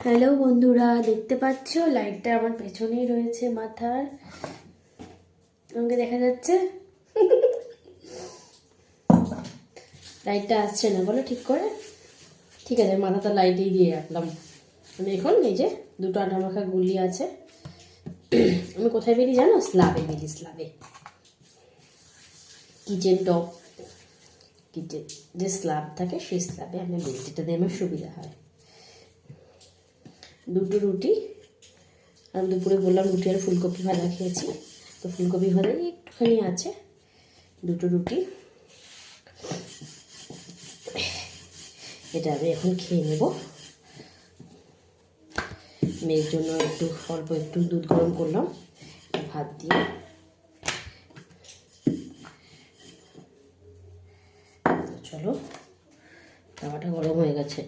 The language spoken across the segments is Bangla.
হ্যালো বন্ধুরা, দেখতে পাচ্ছ লাইটটা আমার পেছনেই রয়েছে মাথার। আমাকে দেখা যাচ্ছে? লাইটটা আসছে না, বলো ঠিক করে। ঠিক আছে, মাথাটা লাইটেই দিয়ে রাখলাম। আমি এখন এই যে দুটো আটা মাখা গুলি আছে। আমি কোথায় বেরি জানো? স্ল্যাবে বেরি, স্ল্যাবে। কিচেন টপ, কিচেন যে স্ল্যাব থাকে সেই স্ল্যাবে আমি বেরি, যেটা দিয়ে আমার সুবিধা হয়। দুটো রুটি, আমি দুপুরে বললাম রুটি আর ফুলকপি ভাজা খেয়েছি, তো ফুলকপি ভাজা একটুখানি আছে। দুটো রুটি, এটা আমি এখন খেয়ে নেব। মেয়ের জন্য একটু অল্প একটু দুধ গরম করলাম ভাত দিয়ে। চলো, তাওয়াটা গরম হয়ে গেছে।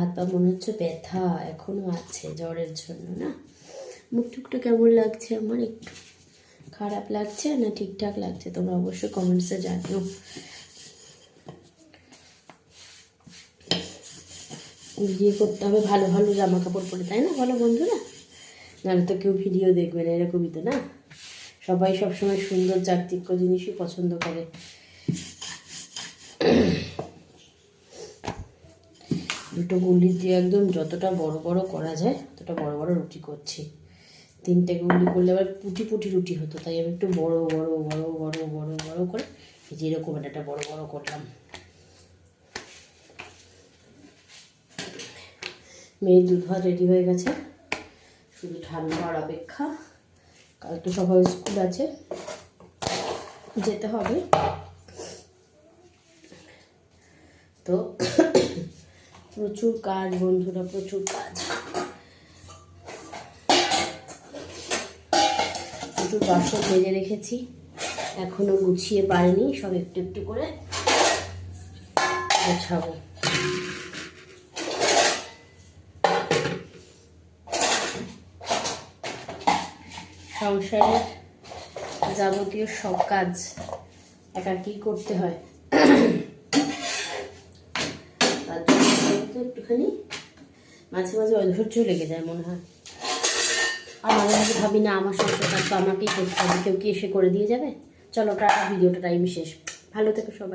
হাত পা মনে হচ্ছে ব্যথা এখনো আছে জ্বরের জন্য না। মুখ টুকটা কেমন লাগছে আমার? একটু খারাপ লাগছে না ঠিকঠাক লাগছে? তোমরা অবশ্যই কমেন্টসে জানিও। ভিডিও করতে হবে ভালো ভালো জামা কাপড় পরে, তাই না বলো বন্ধুরা? নাহলে তো কেউ ভিডিও দেখবে না, এরকমই তো না। সবাই সবসময় সুন্দর চাকচিক্য জিনিসই পছন্দ করে। দুটো গুলি দিয়ে একদম যতটা বড় বড় করা যায় ততটা বড় বড় রুটি করছি। তিনটে গুলি করলে আবার পুটি পুটি রুটি হতো, তাই আমি একটু বড় বড় বড় বড় বড় বড় করে যেরকম একটা বড় বড় করলাম। মেয়ের দুধ ভাত রেডি হয়ে গেছে, শুধু ঠান্ডা হওয়ার অপেক্ষা। কাল তো সবাই স্কুল আছে, যেতে হবে। তো প্রচুর কাজ বন্ধুরা, প্রচুর কাজ। প্রচুর বাসন মেজে রেখেছি, এখনো গুছিয়ে পারিনি, সব একটু একটু করে গোছাবো। সংসারের যাবতীয় সব কাজ একাকি করতে হয়, তার জন্য একটুখানি মাঝে মাঝে অধৈর্য লেগে যায় মনে হয়। আর মাঝে মাঝে ভাবি না, আমার সংসার কাজ তো আমাকেই করতে হবে, কেউ কি এসে করে দিয়ে যাবে? চলো, টাটা, ভিডিওটা টাইম শেষ। ভালো থেকো সবাই।